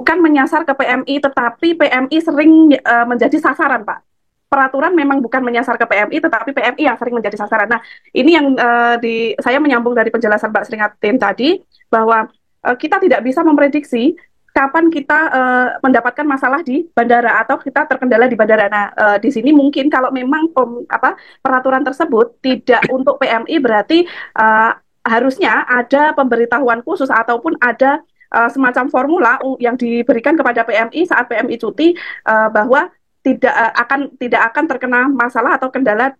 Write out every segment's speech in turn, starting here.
bukan menyasar ke PMI, tetapi PMI sering menjadi sasaran, Pak. Peraturan memang bukan menyasar ke PMI, tetapi PMI yang sering menjadi sasaran. Nah, ini yang saya menyambung dari penjelasan Mbak Sringatin tadi, bahwa kita tidak bisa memprediksi kapan kita mendapatkan masalah di bandara atau kita terkendala di bandara. Nah, di sini mungkin kalau memang peraturan tersebut tidak untuk PMI, berarti harusnya ada pemberitahuan khusus ataupun ada semacam formula yang diberikan kepada PMI saat PMI cuti, bahwa tidak akan terkena masalah atau kendala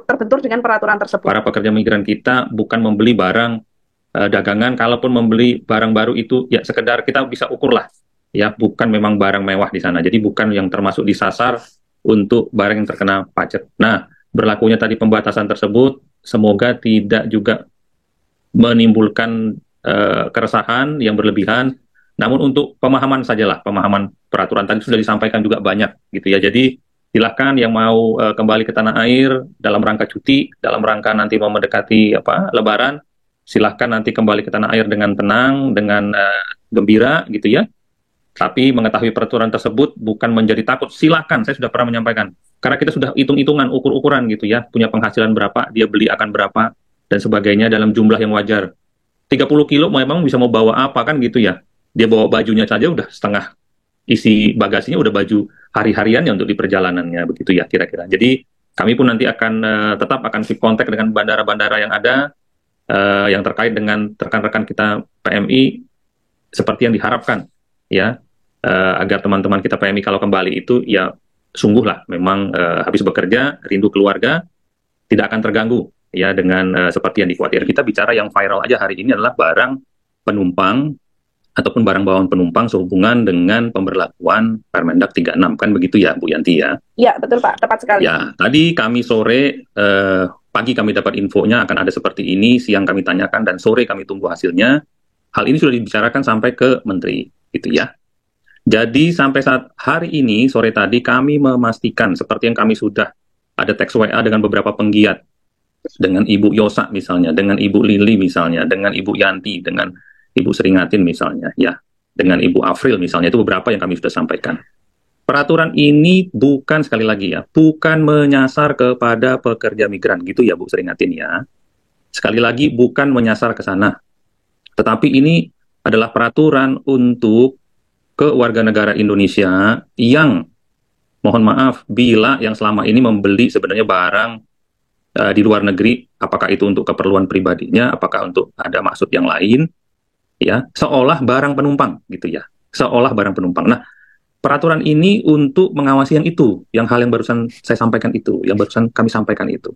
terbentur dengan peraturan tersebut. Para pekerja migran kita bukan membeli barang dagangan, kalaupun membeli barang baru itu ya sekedar kita bisa ukur lah, ya bukan memang barang mewah di sana. Jadi bukan yang termasuk disasar untuk barang yang terkena pajak. Nah, berlakunya tadi pembatasan tersebut semoga tidak juga menimbulkan keresahan yang berlebihan. Namun untuk pemahaman sajalah, pemahaman peraturan tadi sudah disampaikan juga banyak gitu ya. Jadi silahkan yang mau kembali ke tanah air dalam rangka cuti, dalam rangka nanti mau mendekati Lebaran, silahkan nanti kembali ke tanah air dengan tenang, dengan gembira gitu ya. Tapi mengetahui peraturan tersebut bukan menjadi takut. Silahkan, saya sudah pernah menyampaikan. Karena kita sudah hitung-hitungan, ukur-ukuran gitu ya. Punya penghasilan berapa, dia beli akan berapa, dan sebagainya dalam jumlah yang wajar. 30 kilo memang bisa mau bawa apa kan gitu ya. Dia bawa bajunya saja udah setengah isi bagasinya udah baju hari-hariannya untuk di perjalanannya begitu ya kira-kira. Jadi kami pun nanti akan tetap akan keep kontak dengan bandara-bandara yang ada yang terkait dengan rekan-rekan kita PMI seperti yang diharapkan ya, agar teman-teman kita PMI kalau kembali itu ya sungguhlah memang habis bekerja rindu keluarga, tidak akan terganggu ya dengan seperti yang dikhawatirkan. Kita bicara yang viral aja hari ini adalah barang penumpang ataupun barang bawaan penumpang sehubungan dengan pemberlakuan Permendag 36 kan begitu ya Bu Yanti ya? Iya betul Pak, tepat sekali. Ya, tadi kami sore, pagi kami dapat infonya akan ada seperti ini, siang kami tanyakan dan sore kami tunggu hasilnya. Hal ini sudah dibicarakan sampai ke Menteri, gitu ya. Jadi sampai saat hari ini sore tadi kami memastikan seperti yang kami sudah ada teks WA dengan beberapa penggiat, dengan Ibu Yosa misalnya, dengan Ibu Lili misalnya, dengan Ibu Yanti, dengan Ibu Seringatin misalnya, ya, dengan Ibu Afril misalnya, itu beberapa yang kami sudah sampaikan. Peraturan ini bukan, sekali lagi ya, bukan menyasar kepada pekerja migran, gitu ya Bu Seringatin ya. Sekali lagi, bukan menyasar ke sana. Tetapi ini adalah peraturan untuk ke warga negara Indonesia yang, mohon maaf, bila yang selama ini membeli sebenarnya barang di luar negeri, apakah itu untuk keperluan pribadinya, apakah untuk ada maksud yang lain, ya seolah barang penumpang gitu ya, seolah barang penumpang. Nah, peraturan ini untuk mengawasi yang itu, yang hal yang barusan saya sampaikan itu, yang barusan kami sampaikan itu.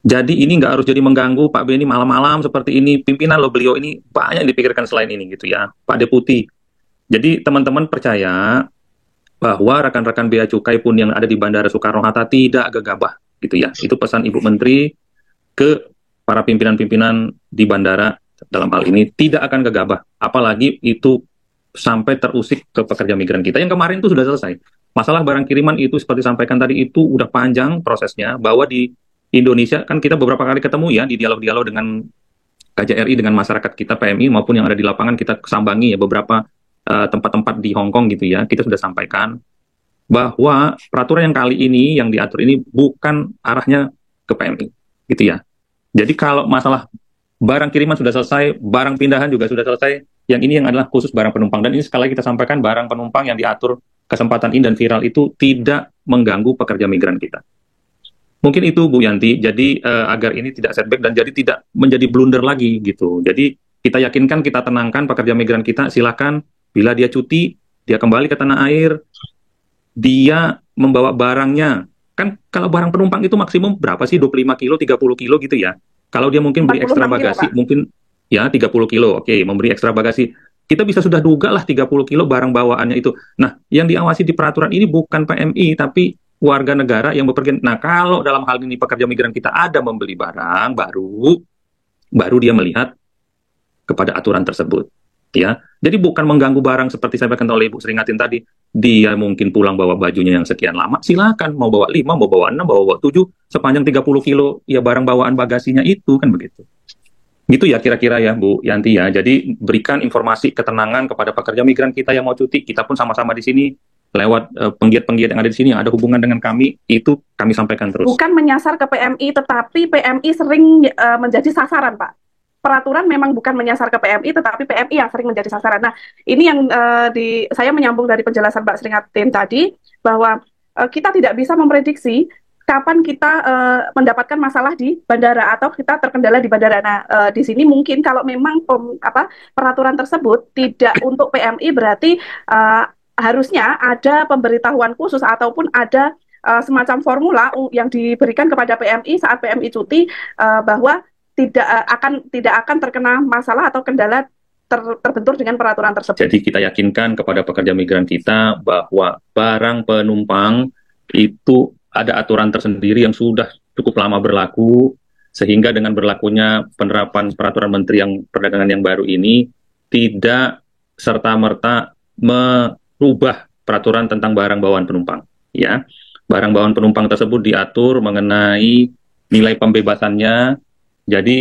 Jadi ini nggak harus jadi mengganggu Pak Beni malam-malam seperti ini, pimpinan loh beliau ini banyak dipikirkan selain ini gitu ya, Pak Deputi. Jadi teman-teman percaya bahwa rekan-rekan Bea Cukai pun yang ada di Bandara Soekarno-Hatta tidak gegabah gitu ya. Itu pesan Ibu Menteri ke para pimpinan-pimpinan di bandara dalam hal ini, tidak akan gegabah, apalagi itu sampai terusik ke pekerja migran kita. Yang kemarin itu sudah selesai. Masalah barang kiriman itu seperti sampaikan tadi itu udah panjang prosesnya, bahwa di Indonesia kan kita beberapa kali ketemu ya di dialog-dialog dengan KJRI, dengan masyarakat kita PMI maupun yang ada di lapangan, kita sambangi ya beberapa tempat-tempat di Hong Kong gitu ya. Kita sudah sampaikan bahwa peraturan yang kali ini yang diatur ini bukan arahnya ke PMI gitu ya. Jadi kalau masalah barang kiriman sudah selesai, barang pindahan juga sudah selesai. Yang ini yang adalah khusus barang penumpang. Dan ini sekali lagi kita sampaikan, barang penumpang yang diatur kesempatan ini dan viral itu tidak mengganggu pekerja migran kita. Mungkin itu Bu Yanti, jadi agar ini tidak setback dan jadi tidak menjadi blunder lagi gitu. Jadi kita yakinkan, kita tenangkan pekerja migran kita, silakan bila dia cuti, dia kembali ke tanah air, dia membawa barangnya. Kan kalau barang penumpang itu maksimum berapa sih? 25 kilo, 30 kilo gitu ya. Kalau dia mungkin beri ekstra bagasi, mungkin ya 30 kilo, oke, memberi ekstra bagasi. Kita bisa sudah duga lah 30 kilo barang bawaannya itu. Nah, yang diawasi di peraturan ini bukan PMI, tapi warga negara yang bepergian. Nah, kalau dalam hal ini pekerja migran kita ada membeli barang, baru dia melihat kepada aturan tersebut. Ya, jadi bukan mengganggu barang seperti saya sampaikan oleh Ibu Seringatin tadi. Dia mungkin pulang bawa bajunya yang sekian lama, silakan mau bawa 5, mau bawa 6, mau bawa 7, sepanjang 30 kilo ya barang bawaan bagasinya itu kan begitu. Gitu ya kira-kira ya Bu Yanti ya. Jadi berikan informasi ketenangan kepada pekerja migran kita yang mau cuti. Kita pun sama-sama di sini lewat penggiat-penggiat yang ada di sini yang ada hubungan dengan kami, itu kami sampaikan terus. Bukan menyasar ke PMI, tetapi PMI sering menjadi sasaran, Pak. Peraturan memang bukan menyasar ke PMI, tetapi PMI yang sering menjadi sasaran. Nah, ini yang saya menyambung dari penjelasan Mbak Sringatin tadi, bahwa kita tidak bisa memprediksi kapan kita mendapatkan masalah di bandara atau kita terkendala di bandara. Nah, di sini mungkin kalau memang peraturan tersebut tidak untuk PMI, berarti harusnya ada pemberitahuan khusus ataupun ada semacam formula yang diberikan kepada PMI saat PMI cuti, bahwa tidak akan terkena masalah atau kendala terbentur dengan peraturan tersebut. Jadi kita yakinkan kepada pekerja migran kita bahwa barang penumpang itu ada aturan tersendiri yang sudah cukup lama berlaku, sehingga dengan berlakunya penerapan peraturan Menteri yang Perdagangan yang baru ini tidak serta-merta merubah peraturan tentang barang bawaan penumpang. Ya, barang bawaan penumpang tersebut diatur mengenai nilai pembebasannya, jadi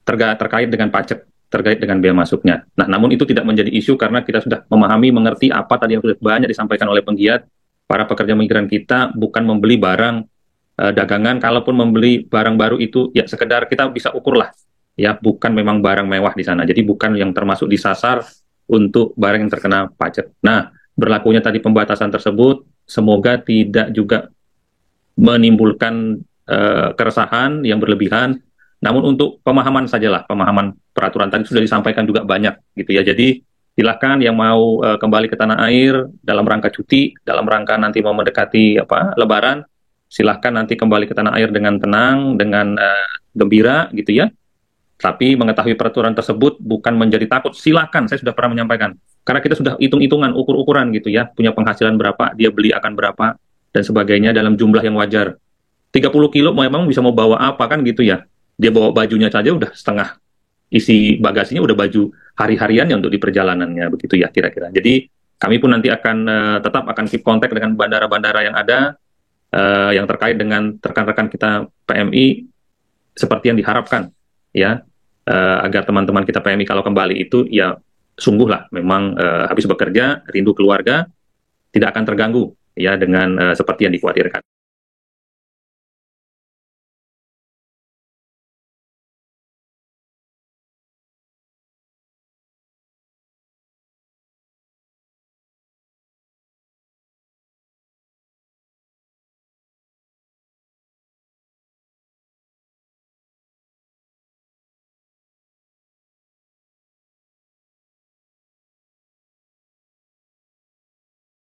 terkait dengan pajak, terkait dengan bea masuknya. Nah, namun itu tidak menjadi isu karena kita sudah memahami, mengerti apa tadi yang sudah banyak disampaikan oleh penggiat. Para pekerja migran kita bukan membeli barang dagangan, kalaupun membeli barang baru itu ya sekedar kita bisa ukur lah, ya bukan memang barang mewah di sana. Jadi bukan yang termasuk disasar untuk barang yang terkena pajak. Nah, berlakunya tadi pembatasan tersebut semoga tidak juga menimbulkan keresahan yang berlebihan. Namun untuk pemahaman sajalah, pemahaman peraturan tadi sudah disampaikan juga banyak gitu ya. Jadi silakan yang mau kembali ke tanah air dalam rangka cuti, dalam rangka nanti mau mendekati Lebaran, silahkan nanti kembali ke tanah air dengan tenang, dengan gembira gitu ya. Tapi mengetahui peraturan tersebut bukan menjadi takut. Silakan, saya sudah pernah menyampaikan. Karena kita sudah hitung-hitungan, ukur-ukuran gitu ya, punya penghasilan berapa, dia beli akan berapa dan sebagainya dalam jumlah yang wajar. 30 kilo memang bisa mau bawa apa kan gitu ya. Dia bawa bajunya saja udah setengah isi bagasinya, udah baju hari-hariannya untuk di perjalanannya, begitu ya kira-kira. Jadi kami pun nanti akan tetap akan keep kontak dengan bandara-bandara yang ada, yang terkait dengan rekan-rekan kita PMI seperti yang diharapkan, ya, agar teman-teman kita PMI kalau kembali itu ya sungguhlah memang habis bekerja, rindu keluarga, tidak akan terganggu ya dengan seperti yang dikhawatirkan.